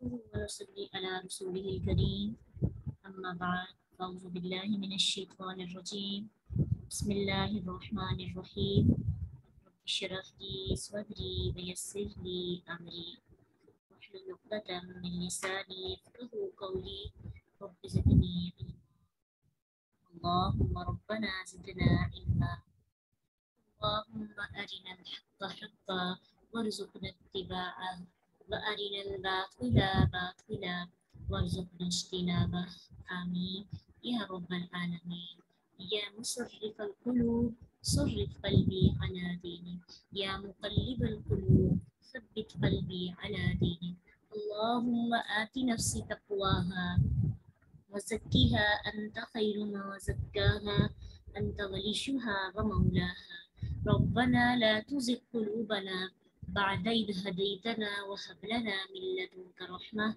ونصلي على رسوله الكريم أما بعد أعوذ بالله من الشيطان الرجيم بسم الله الرحمن الرحيم رب اشرح لي صدري ويسر لي أمري واحلل عقدة من لساني يفقهوا قولي رب زدني علما اللهم ربنا زدنا علما اللهم أرنا الحق حقا وارزقنا اتباعه وأرنا الباطل باطلا وارزقنا اجتنابه آمين يا رب العالمين يا مصرف القلوب صرف قلبي على دينك يا مقلب القلوب ثبت قلبي على دينك اللهم آت نفسي تقواها وزكها أنت خير ما زكاها أنت وليها ومولاها ربنا لا تزغ قلوبنا بعد إذ هديتنا وهب لنا من لدنك رحمة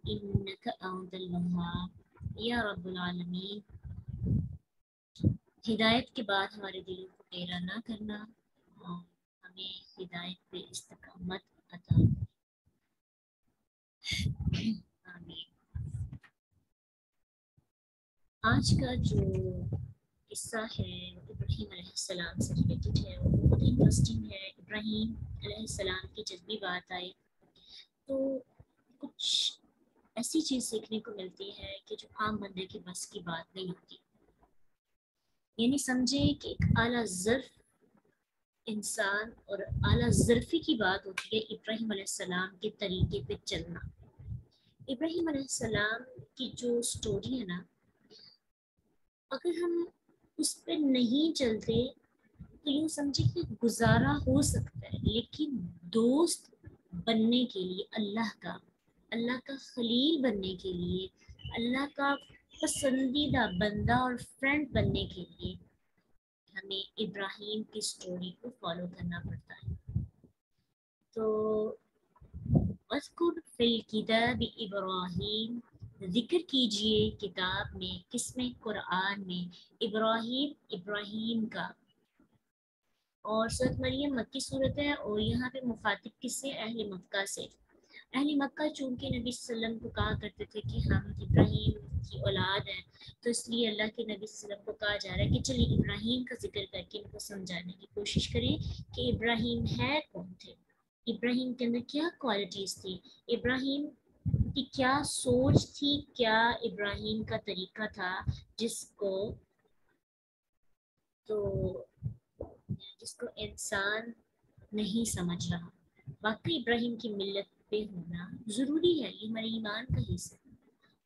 إنك أنت الوهاب یا رب العالمین ہدایت کے بعد ہمارے دلوں کو میرا نہ کرنا اور ہمیں ہدایت پہ استقامت عطا آمین۔ آج کا جو قصہ ہے وہ ابراہیم علیہ السلام سے ریلیٹڈ ہے، وہ بہت انٹرسٹنگ ہے۔ ابراہیم علیہ السلام کی جب بھی بات آئے تو کچھ ایسی چیز سیکھنے کو ملتی ہے کہ جو عام بندے کے بس کی بات نہیں ہوتی، یعنی سمجھیں کہ ایک اعلیٰ ظرف انسان اور اعلیٰ ظرفی کی بات ہوتی ہے ابراہیم علیہ السلام کے طریقے پہ چلنا۔ ابراہیم علیہ السلام کی جو سٹوری ہے نا، اگر ہم اس پہ نہیں چلتے تو یوں سمجھے کہ گزارا ہو سکتا ہے، لیکن دوست بننے کے لیے اللہ کا خلیل بننے کے لیے، اللہ کا پسندیدہ بندہ اور فرینڈ بننے کے لیے ہمیں ابراہیم کی سٹوری کو فالو کرنا پڑتا ہے۔ تو اذکر فی الکتاب ابراہیم، ذکر کیجئے کتاب میں، کس میں؟ قرآن میں، ابراہیم کا۔ اور سورۃ مریم مکی صورت ہے اور یہاں پہ مخاطب کس سے؟ اہل مکہ سے۔ اہل مکہ چونکہ نبی صلی اللہ علیہ وسلم کو کہا کرتے تھے کہ ہم ابراہیم کی اولاد ہیں، تو اس لیے اللہ کے نبی صلی اللہ علیہ وسلم کو کہا جا رہا ہے کہ چلیے ابراہیم کا ذکر کر کے ان کو سمجھانے کی کوشش کریں کہ ابراہیم ہے کون تھے، ابراہیم کے اندر کیا کوالٹیز تھی، ابراہیم کی کیا سوچ تھی، کیا ابراہیم کا طریقہ تھا جس کو انسان نہیں سمجھ رہا۔ واقعی ابراہیم کی ملت پہ ہونا ضروری ہے، یہ ہمارے ایمان کا حصہ ہے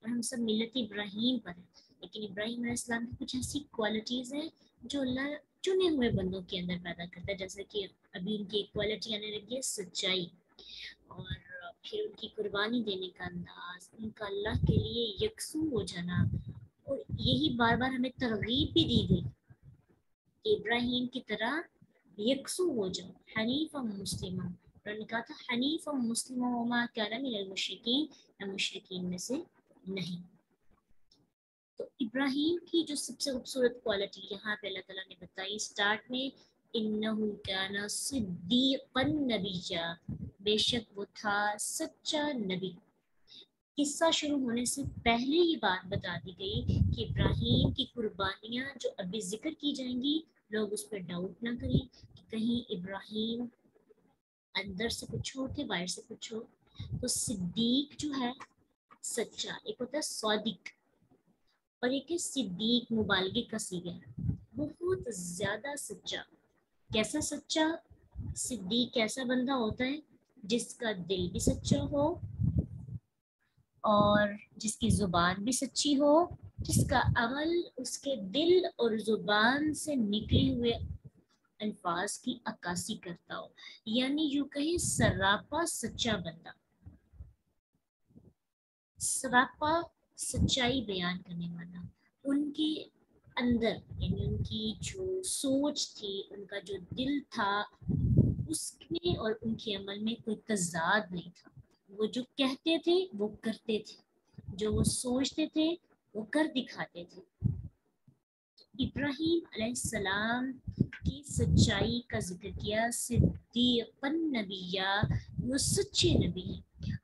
اور ہم سب ملت ابراہیم پر ہیں، لیکن ابراہیم علیہ السلام کی کچھ ایسی کوالٹیز ہیں جو اللہ چنے ہوئے بندوں کے اندر پیدا کرتا ہے، جیسے کہ ابھی ان کی ایک کوالٹی آنے لگی ہے سچائی، اور پھر ان کی قربانی دینے کا انداز، ان کا اللہ کے لیے یکسو ہو جانا، اور یہی بار بار ہمیں ترغیب بھی دی گئی کہ ابراہیم کی طرح یکسو ہو جاؤ، حنیفا مسلمہ، اور نے کہا تھا حنیفا مسلمہ وما کان من المشرکین، مشرکین میں سے نہیں۔ تو ابراہیم کی جو سب سے خوبصورت کوالٹی یہاں پہ اللہ تعالیٰ نے بتائی اسٹارٹ میں، انہ کان صدیقا نبیا، بے شک وہ تھا سچا نبی۔ قصہ شروع ہونے سے پہلے ہی بات بتا دی گئی کہ ابراہیم کی قربانیاں جو ابھی ذکر کی جائیں گی، لوگ اس پہ ڈاؤٹ نہ کریں کہ کہیں ابراہیم اندر سے کچھ ہو کہ باہر سے کچھ ہو۔ تو صدیق جو ہے سچا، ایک ہوتا ہے صادق اور ایک ہے صدیق، مبالغے کا صیغہ ہے، بہت زیادہ سچا۔ کیسا سچا؟ صدیق کیسا بندہ ہوتا ہے؟ جس کا دل بھی سچا ہو اور جس کی زبان بھی سچی ہو، جس کا عمل اس کے دل اور زبان سے نکلے ہوئے الفاظ کی عکاسی کرتا ہو، یعنی یوں کہیں سراپا سچا بندہ، سراپا سچائی بیان کرنے والا۔ ان کے اندر یعنی ان کی جو سوچ تھی، ان کا جو دل تھا، اس میں اور ان کے عمل میں کوئی تضاد نہیں تھا۔ وہ جو کہتے تھے وہ کرتے تھے، جو وہ سوچتے تھے وہ کر دکھاتے تھے۔ ابراہیم علیہ السلام کی سچائی کا ذکر کیا، صدیقا نبیہ، وہ سچے نبی ہیں۔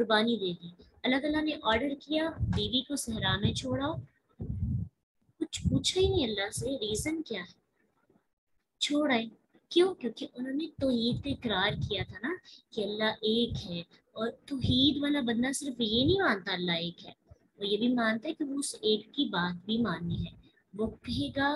قربانی دے دی. اللہ تعالیٰ نے آرڈر کیا بیوی کو صحرا میں چھوڑاؤ, کچھ پوچھا ہی نہیں اللہ سے ریزن کیا ہے, چھوڑ آئے. کیوں؟ کیونکہ انہوں نے توحید کا اقرار کیا تھا نا کہ اللہ ایک ہے. اور توحید والا بندہ صرف یہ نہیں مانتا اللہ ایک ہے, وہ یہ بھی مانتا ہے کہ وہ اس ایک کی بات بھی ماننی ہے. وہ کہے گا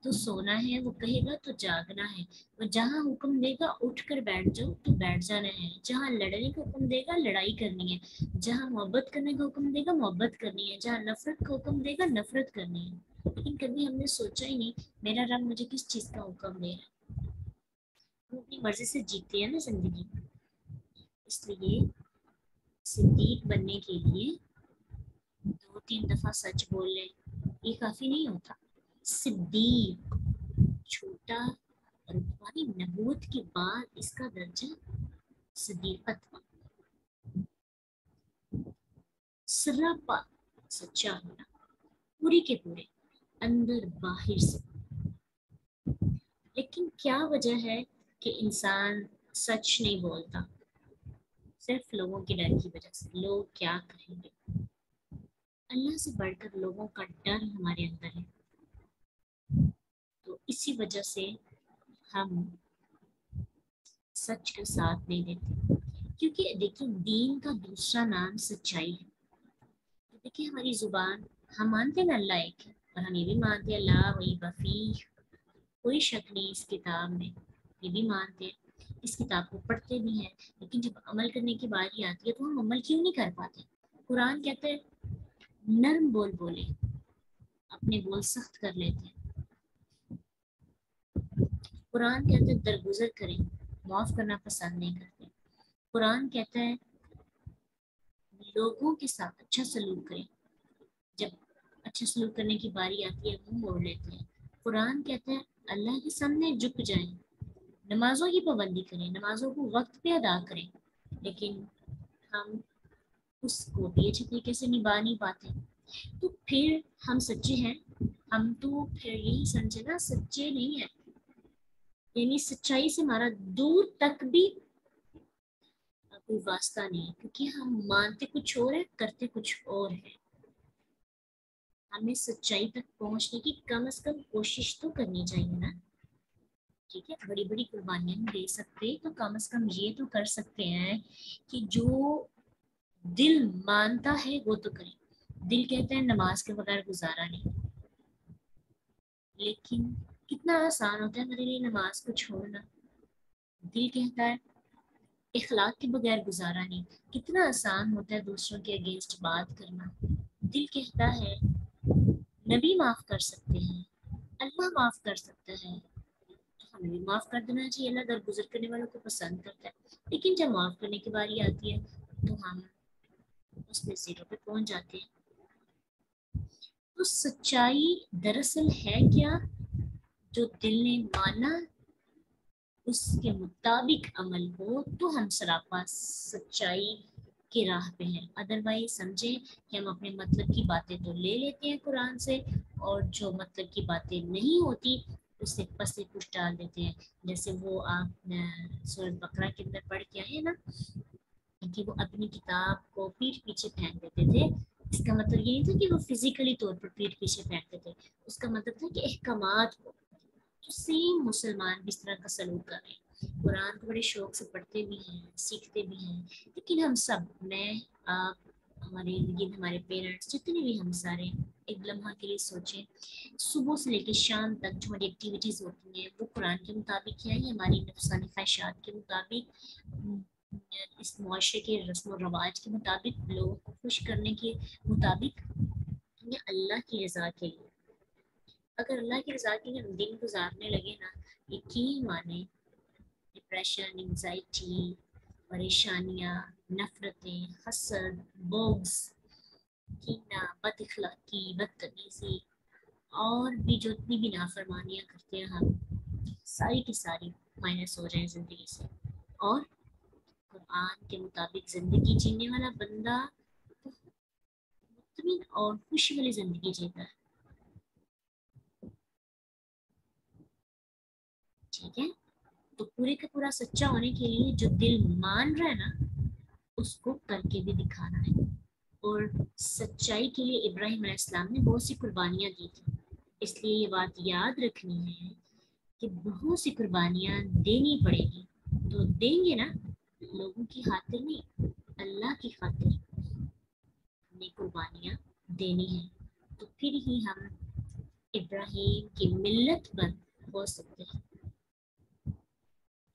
تو سونا ہے, وہ کہے گا تو جاگنا ہے, وہ جہاں حکم دے گا اٹھ کر بیٹھ جاؤ تو بیٹھ جانا ہے, جہاں لڑنے کا حکم دے گا لڑائی کرنی ہے, جہاں محبت کرنے کا حکم دے گا محبت کرنی ہے, جہاں نفرت کا حکم دے گا نفرت کرنی ہے. لیکن کبھی ہم نے سوچا ہی نہیں میرا رب مجھے کس چیز کا حکم دے رہا ہے. ہم اپنی مرضی سے جیتے ہیں نا زندگی. اس لیے صدیق بننے کے لیے 2-3 دفعہ سچ بول لیں یہ کافی نہیں ہوتا. صدیق چھوٹا رتبہ نبوت کے بعد اس کا درجہ صدیقت. سراپا سچا ہونا پوری کے پورے اندر باہر سے. لیکن کیا وجہ ہے کہ انسان سچ نہیں بولتا؟ صرف لوگوں کے ڈر کی وجہ سے. لوگ کیا کہیں گے. اللہ سے بڑھ کر لوگوں کا ڈر ہمارے اندر ہے, تو اسی وجہ سے ہم سچ کا ساتھ نہیں دیتے. کیونکہ دیکھیں دین کا دوسرا نام سچائی ہے. دیکھیں ہماری زبان, ہم مانتے ہیں نا اللہ ایک ہے, اور ہم یہ بھی مانتے ہیں اللہ وہی بفی, کوئی شک نہیں اس کتاب میں, یہ بھی مانتے ہیں اس کتاب کو پڑھتے بھی ہیں. لیکن جب عمل کرنے کی باری آتی ہے تو ہم عمل کیوں نہیں کر پاتے؟ قرآن کہتے ہیں نرم بول بولے, اپنے بول سخت کر لیتے ہیں. قرآن کہتے ہیں درگزر کریں, معاف کرنا پسند نہیں کرتے. قرآن کہتا ہے لوگوں کے ساتھ اچھا سلوک کریں, جب اچھا سلوک کرنے کی باری آتی ہے منہ موڑ لیتے ہیں. قرآن کہتا ہے اللہ کے سامنے جھک جائیں, نمازوں کی پابندی کریں, نمازوں کو وقت پہ ادا کریں. لیکن ہم اس کو بھی اچھے طریقے سے نبھا نہیں پاتے. تو پھر ہم سچے ہیں؟ ہم تو پھر یہی سمجھے نا سچے نہیں ہیں, یعنی سچائی سے ہمارا دور تک بھی کوئی واسطہ نہیں, کیونکہ ہم مانتے کچھ اور ہے کرتے کچھ اور ہے. ہمیں سچائی تک پہنچنے کی کم از کم کوشش تو کرنی چاہیے نا. ٹھیک ہے, بڑی بڑی قربانیاں نہیں دے سکتے تو کم از کم یہ تو کر سکتے ہیں کہ جو دل مانتا ہے وہ تو کرے. دل کہتا ہے نماز کے بغیر گزارا نہیں, لیکن کتنا آسان ہوتا ہے ہمارے لیے نماز کو چھوڑنا. دل کہتا ہے اخلاق کے بغیر گزارا نہیں, کتنا آسان ہوتا ہے دوسروں کے اگینسٹ بات کرنا. دل کہتا ہے نبی معاف کر سکتے ہیں, اللہ معاف کر سکتا ہے, ہمیں بھی معاف کر دینا چاہیے, اللہ درگزر کرنے والوں کو پسند کرتا ہے. لیکن جب معاف کرنے کی باری آتی ہے تو ہم اس میں زیرو پہ پہنچ جاتے ہیں. تو سچائی دراصل ہے کیا؟ جو دل نے مانا اس کے مطابق عمل ہو تو ہم سراپا سچائی کی راہ پہ ہیں. ادروائز سمجھیں کہ ہم اپنے مطلب کی باتیں تو لے لیتے ہیں قرآن سے, اور جو مطلب کی باتیں نہیں ہوتی اسے پس پش ڈال دیتے ہیں. جیسے وہ آپ سورۃ بقرہ کے اندر پڑھ کے آئے نا کہ وہ اپنی کتاب کو پیٹھ پیچھے پھینک دیتے تھے. اس کا مطلب یہ نہیں تھا کہ وہ فزیکلی طور پر پیٹھ پیچھے پھینکتے تھے, اس کا مطلب تھا کہ احکامات کو. تو سیم مسلمان بھی اس طرح کا سلوک کر رہے ہیں, قرآن کو بڑے شوق سے پڑھتے بھی ہیں سیکھتے بھی ہیں. لیکن ہم سب, میں آپ, ہمارے ارد ہمارے پیرنٹس, جتنے بھی ہم سارے ایک لمحہ کے لیے سوچیں صبح سے لے کے شام تک جو ہماری ایکٹیویٹیز ہوتی ہیں وہ قرآن کے مطابق ہے یا ہماری نفسانی خواہشات کے مطابق, اس معاشرے کے رسم و رواج کے مطابق, لوگوں کو خوش کرنے کے مطابق, یا اللہ کی رضا کے لیے. اگر اللہ کی رضا کے لیے ہم دن گزارنے لگے نا, یقین مانے ڈپریشن, انگزائٹی, پریشانیاں, نفرتیں, حسد, بغض, کینہ, بد اخلاقی, بدتمیزی, اور بھی جو اتنی بھی نافرمانیاں کرتے ہیں ہم, ساری کی ساری مائنس ہو جائیں زندگی سے. اور قرآن کے مطابق زندگی جینے والا بندہ مطمئن اور خوشی والی زندگی جیتا ہے. ٹھیک ہے, تو پورے کا پورا سچا ہونے کے لیے جو دل مان رہا ہے نا اس کو کر کے بھی دکھانا ہے. اور سچائی کے لیے ابراہیم علیہ السلام نے بہت سی قربانیاں دی تھیں. اس لیے یہ بات یاد رکھنی ہے کہ بہت سی قربانیاں دینی پڑے گی. تو دیں گے نا، لوگوں کی خاطر نہیں، اللہ کی خاطر ہمیں قربانیاں دینی ہیں. تو پھر ہی ہم ابراہیم کی ملت پر ہو سکتے ہیں.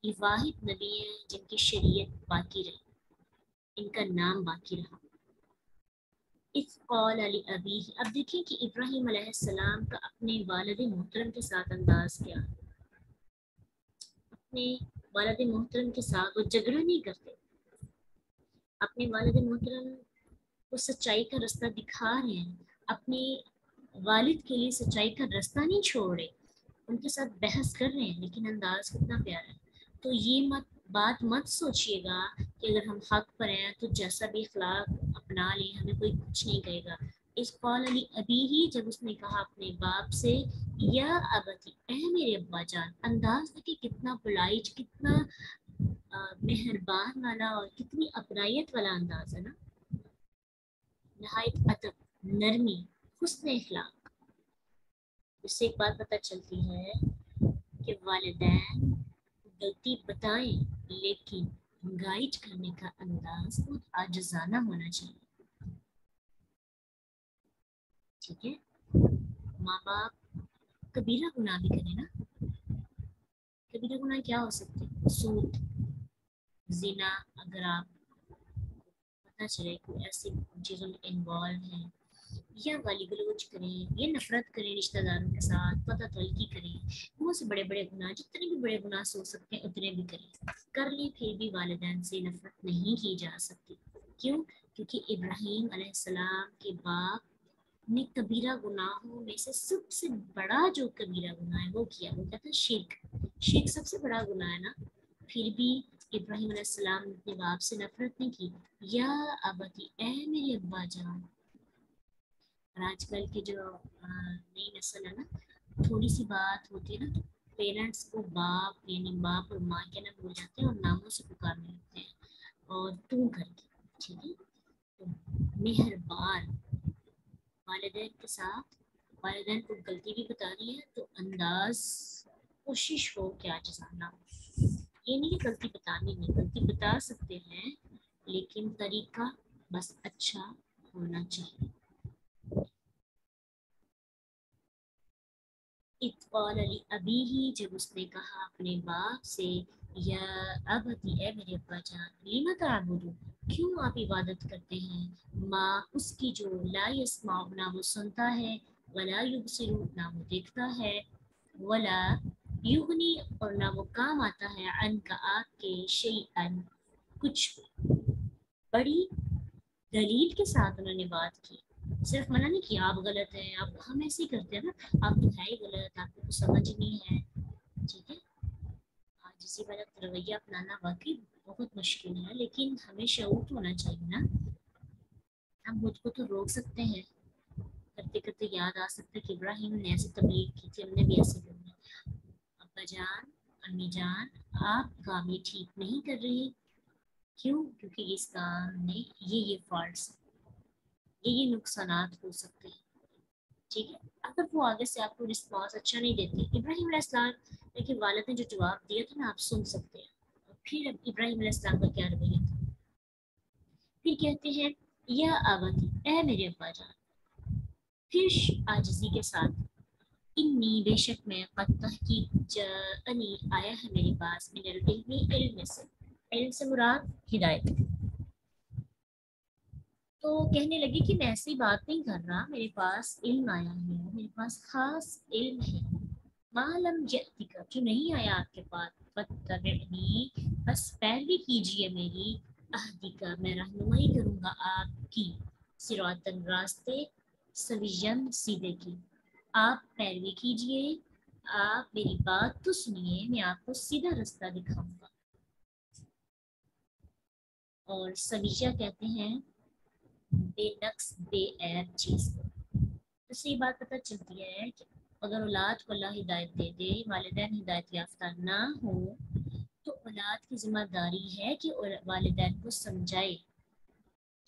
یہ واحد نبی ہیں جن کی شریعت باقی رہی، ان کا نام باقی رہا. اس قول علی ابی. اب دیکھیں کہ ابراہیم علیہ السلام کا اپنے والد محترم کے ساتھ انداز کیا. اپنے والد محترم کے ساتھ وہ جھگڑا نہیں کرتے، اپنے والد محترم کو سچائی کا رستہ دکھا رہے ہیں، اپنے والد کے لیے سچائی کا رستہ نہیں چھوڑ رہے، ان کے ساتھ بحث کر رہے ہیں، لیکن انداز کتنا پیارا ہے. تو یہ بات مت سوچیے گا کہ اگر ہم حق پر ہیں تو جیسا بھی اخلاق اپنا لیں ہمیں کوئی کچھ نہیں کہے گا. اس قول علی ابی ہی، جب اس نے کہا اپنے باپ سے یا ابتی، اے میرے ابا جان. انداز دیکھیں کتنا پولائٹ، کتنا مہربان والا اور کتنی اپنائیت والا انداز ہے نا. نہایت ادب، نرمی، حسن اخلاق. اس سے ایک بات پتہ چلتی ہے کہ والدین غلطی بتائیں لیکن گائیڈ کرنے کا انداز بہت عاجزانہ ہونا چاہیے. ٹھیک ہے، ماں باپ کبیرہ گناہ بھی کرے نا. کبیرہ گناہ کیا ہو سکتے ہیں؟ سود، زنا. اگر آپ پتہ چلے کوئی ایسی چیزوں میں انوالو ہیں، یا گالی گلوچ کریں، یا نفرت کریں رشتہ داروں کے ساتھ، پتہ تلقی کریں، بہت سے بڑے بڑے گناہ، جتنے بھی بڑے گناہ سوچ سکتے ہیں اتنے بھی کریں. کر لیں پھر بھی والدین سے نفرت نہیں کی جا سکتی. کیوں؟ کیونکہ ابراہیم علیہ السلام کے باپ نے کبیرہ گناہوں میں سے سب سے بڑا جو کبیرہ گناہ ہے وہ کیا، وہ کہتا ہے شرک. شرک سب سے بڑا گناہ ہے نا. پھر بھی ابراہیم علیہ السلام نے اپنے باپ سے نفرت نہیں کی. یا ابتی، اے میرے ابا جان. اور آج کل کی جو نئی نسل ہے نا، تھوڑی سی بات ہوتی ہے نا تو پیرنٹس کو باپ یعنی باپ اور ماں کہنا بھول جاتے ہیں اور ناموں سے پکارنے لگتے ہیں اور تو کر کے. ٹھیک ہے، تو مہربان والدین کے ساتھ. والدین کو غلطی بھی بتانی ہے تو انداز کوشش ہو کہ عاجزانہ ہو. یہ نہیں کہ غلطی بتانی نہیں، غلطی بتا سکتے ہیں لیکن طریقہ بس اچھا ہونا چاہیے. اطفال علی ابی ہی، جب اس نے کہا اپنے باپ سے یا ابتی، اے میرے ابا جان. لما تعبدو، کیوں آپ عبادت کرتے ہیں؟ ماں، اس کی جو لا یسمع، نہ وہ سنتا ہے، ولا یبصر، نہ وہ دیکھتا ہے، ولا یغنی، اور نہ وہ کام آتا ہے، عنک، آپ کے، شیئن، کچھ. بڑی دلیل کے ساتھ انہوں نے بات کی، صرف منع نہیں کیا آپ غلط ہیں. آپ ہم ایسے ہی کرتے ہیں نا، آپ تو ہے ہی غلط، آپ کو کچھ سمجھ نہیں ہے. ٹھیک ہے، جسی غلط رویہ اپنانا واقعی بہت مشکل ہے، لیکن ہمیں شعور تو ہونا چاہیے نا. ہم خود کو تو روک سکتے ہیں، کرتے کرتے یاد آ سکتا ہے کہ ابراہیم نے ایسی تبلیغ کی تھی، ہم نے بھی ایسے کرنا ہے. ابا جان، امی جان، آپ کام یہ ٹھیک نہیں کر رہی. کیوں؟ کیونکہ اس کام میں یہ فالٹس، یہ نقصانات ہو سکتے ہیں. ٹھیک ہے، اگر وہ آگے سے آپ کو رسپانس اچھا نہیں دیتے. ابراہیم علیہ السلام کے والد نے جو جواب دیا تھا نا، آپ سن سکتے ہیں. پھر ابراہیم علیہ السلام کا کیا رویہ تھا. پھر کہتے ہیں یا آبتی، اے میرے ابا جان. پھر عاجزی کے ساتھ، انی، بے شک میں، قد تحقیق، جاءنی، آیا ہے میرے پاس، من العلم، علم سے. علم سے مراد ہدایت. تو کہنے لگی کہ میں ایسی بات نہیں کر رہا، میرے پاس علم آیا ہے، میرے پاس خاص علم ہے. معلم یأتک، جو نہیں آیا آپ کے پاس. فاتبعنی، بس پیروی کیجیے میری. اہدک، میں رہنمائی کروں گا آپ کی. صراطاً، راستے، سویًا، سیدھے کی. آپ پیروی کیجیے، آپ میری بات تو سنیے، میں آپ کو سیدھا رستہ دکھاؤں گا. اور سویہ کہتے ہیں بے نقص، بے عیب چیز کو. اس سے یہ بات پتہ چلتی ہے کہ اگر اولاد کو اللہ ہدایت دے دے، والدین ہدایت یافتہ نہ ہو، تو اولاد کی ذمہ داری ہے کہ والدین کو سمجھائے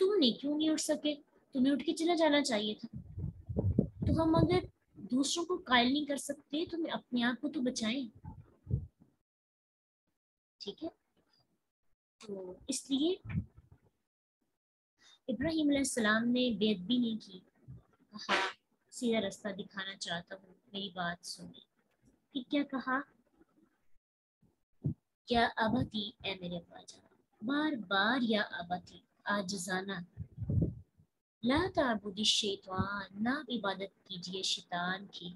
تم نے کیوں نہیں اٹھ سکے؟ تمہیں اٹھ کے چلا جانا چاہیے تھا. تو ہم اگر دوسروں کو قائل نہیں کر سکتے تو ہم اپنے آپ کو تو بچائیں. ٹھیک ہے. تو اس لیے ابراہیم علیہ السلام نے بے ادبی نہیں کی. کہا سیدھا راستہ دکھانا چاہتا ہوں، میری بات سنیں. پھر کیا کہا؟ کیا ابتی، اے میرے ابا جان، بار بار یا ابتی آجزانہ، لا تعبد الشیطان، نہ عبادت کیجیے شیطان کی.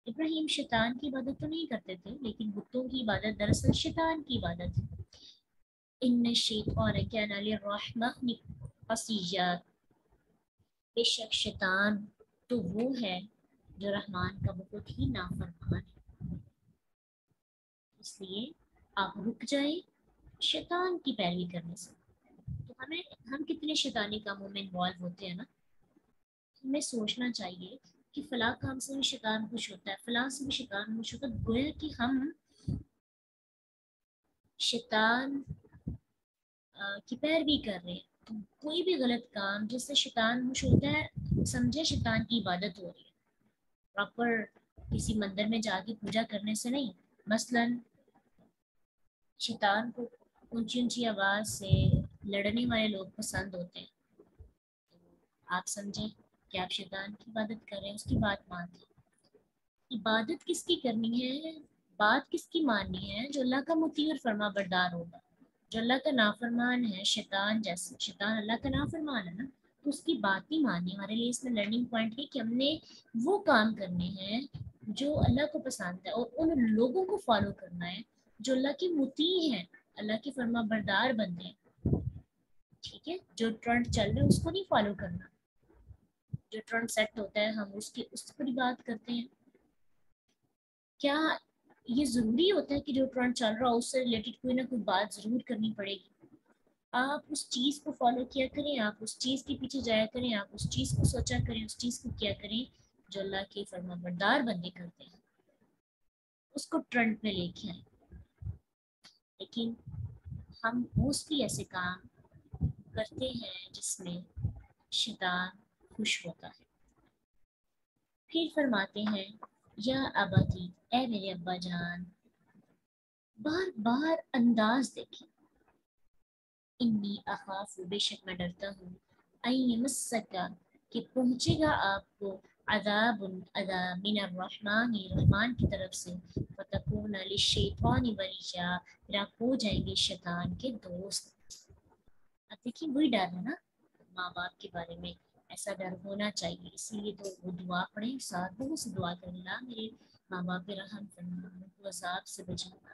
ابراہیم شیطان کی عبادت تو نہیں کرتے تھے، لیکن بتوں کی عبادت دراصل شیطان کی عبادت ہے. ان الشیطان کان للرحمن عصیا، بے شک شیطان تو وہ ہے جو رحمان کا بہت ہی نافرمان ہے. اس لیے آپ رک جائیں شیطان کی پیروی کرنے سے. تو ہم کتنے شیطانی کاموں میں انوالو ہوتے ہیں نا. ہمیں سوچنا چاہیے کہ فلاں کام سے بھی شیطان خوش ہوتا ہے، فلاں سے بھی شیطان خوش ہوتا ہے. گویا کہ ہم شیطان کی پیروی کر رہے ہیں. کوئی بھی غلط کام جس سے شیطان خوش ہوتا ہے سمجھے شیطان کی عبادت ہو رہی ہے. پراپر کسی مندر میں جا کے پوجا کرنے سے نہیں. مثلاً شیطان کو اونچی اونچی آواز سے لڑنے والے لوگ پسند ہوتے ہیں. آپ سمجھیں کہ آپ شیطان کی عبادت کر رہے ہیں، اس کی بات مانتے ہیں. عبادت کس کی کرنی ہے، بات کس کی ماننی ہے؟ جو اللہ کا مطیع اور فرما بردار ہوگا. جو اللہ کا نافرمان ہے، شیطان جیسے، شیطان اللہ کا نافرمان ہے نا، تو اس کی بات نہیں ماننی. ہمارے لیے اس میں لرننگ پوائنٹ ہے کہ ہم نے وہ کام کرنے ہیں جو اللہ کو پسند ہے، اور ان لوگوں کو فالو کرنا ہے جو اللہ کے مطیع ہیں، اللہ کے فرما بردار بندے ہیں. ٹھیک ہے. جو ٹرنڈ چل رہا ہے اس کو نہیں فالو کرنا. جو ٹرنڈ سیٹ ہوتا ہے ہم اس پر ہی بات کرتے ہیں. کیا یہ ضروری ہوتا ہے کہ جو ٹرنڈ چل رہا ہو اس سے ریلیٹڈ کوئی نہ کوئی بات ضرور کرنی پڑے گی؟ آپ اس چیز کو فالو کیا کریں، آپ اس چیز کے پیچھے جایا کریں، آپ اس چیز کو سوچا کریں، اس چیز کو کیا کریں جو اللہ کے فرما بردار بندے کرتے ہیں. اس کو ٹرنڈ پہ لے کے آئیں. لیکن ہم موسٹلی ایسے کام کرتے ہیں جس میں شیطان خوش ہوتا ہے. پھر فرماتے ہیں یا ابتی، اے میرے ابا جان. بار بار انداز دیکھیں. انی اخاف، بے شک میں ڈرتا ہوں، این یمسکا، کہ پہنچے گا آپ کو، عذاب، عذاب، من الرحمن، رحمان کی طرف سے، فتکون للشیطان ولیا، پھر آپ ہو جائیں گے شیطان کے دوست. اب دیکھیں وہی ڈر ہے نا ماں باپ کے بارے میں. ایسا ڈر ہونا چاہیے. اسی لیے تو وہ دعا پڑھیں، ساتھ بہت سے دعا کریں، اللہ میرے ماں باپ پہ رحم فرما، ان کو عذاب سے بچانا.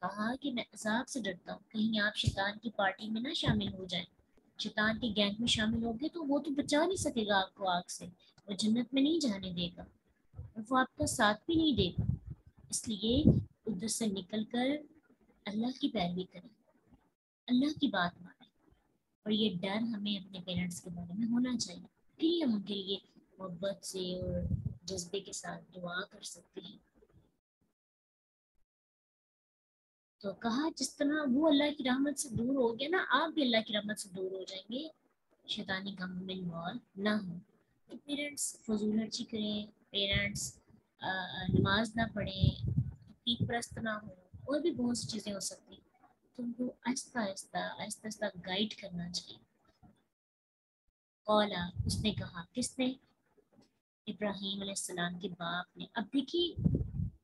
کہا کہ میں عذاب سے ڈرتا ہوں کہیں آپ شیطان کی پارٹی میں نہ شامل ہو جائیں. شیطان کے گینگ میں شامل ہو گئے تو وہ تو بچا نہیں سکے گا آپ کو آگ سے. وہ جنت میں نہیں جانے دے گا، اور وہ آپ کا ساتھ بھی نہیں دے گا. اس لیے ادھر سے نکل کر اللہ کی پیروی کریں، اللہ کی بات مانیں. اور یہ ڈر ہمیں اپنے پیرنٹس کے بارے میں ہونا چاہیے. پھر ہم ان کے لیے محبت سے اور جذبے کے ساتھ دعا کر سکتے ہیں. تو کہا جس طرح وہ اللہ کی رحمت سے دور ہو گیا نا، آپ بھی اللہ کی رحمت سے دور ہو جائیں گے. شیطانی کاموں میں انوالو نہ ہوں. تو پیرنٹس فضول خرچی کریں، پیرنٹس نماز نہ پڑھیں، عقیق پرست نہ ہوں، اور بھی بہت سی چیزیں ہو سکتی ہیں. تو ان کو آہستہ آہستہ آہستہ آہستہ گائیڈ کرنا چاہیے. قولا، اس نے کہا، کس نے؟ ابراہیم علیہ السلام کے باپ نے. اب دیکھیے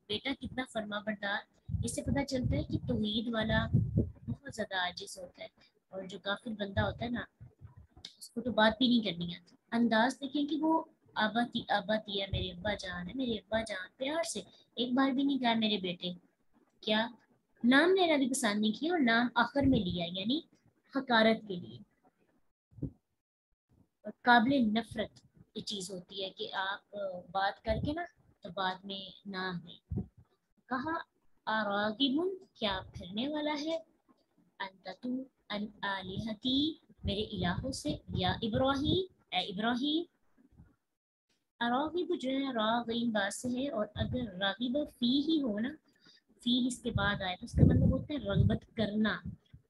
بیٹا کتنا فرما بردار. اس سے پتہ چلتا ہے کہ توحید والا بہت زیادہ عاجز ہوتا ہے، اور جو کافر بندہ ہوتا ہے نا اس کو تو بات بھی نہیں کرنی آتی. انداز دیکھیں کہ وہ آباتی آباتی ہے، میرے ابا جان ہے، میرے ابا جان، پیار سے. ایک بار بھی نہیں کہا میرے بیٹے. کیا نام لینا بھی پسند نہیں کیا، اور نام آخر میں لیا، یعنی حقارت کے لیے. قابل نفرت یہ چیز ہوتی ہے کہ آپ بات کر کے نا تو بعد میں نام لیں. کہا اراغب، کیا پھرنے والا ہے، انت تو، ان آلہتی، میرے الہوں سے، یا ابراہیم، اے ابراہیم. اراغب جو ہے راغین باس سے ہے، اور اگر راغب فی ہی ہو نا، فی اس کے بعد آئے تو اس کا مطلب ہوتا ہے رغبت کرنا.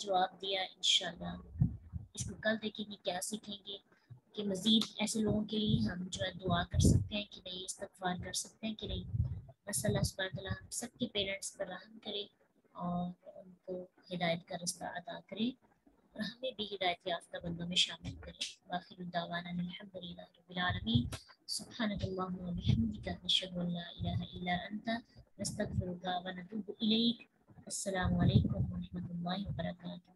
جواب دیا انشاءاللہ اس کو کل دیکھیں گے کیا سیکھیں گے کہ مزید ایسے لوگوں کے لیے ہم جو ہے دعا کر سکتے ہیں کہ نہیں، استغفار کر سکتے ہیں کہ نہیں. بس اللہ سبحانہ تعالیٰ ہم سب کے پیرنٹس پر رحم کرے اور ان کو ہدایت کا رستہ عطا کرے اور ہمیں بھی ہدایت یافتہ بندوں میں شامل کرے. باقی دعوانا الحمدللہ رب العالمین. سبحانک اللہم و بحمدک نشہد ان لا الہ الا انت نستغفرک و نتوب الیک. السلام علیکم ورحمۃ اللہ وبرکاتہ.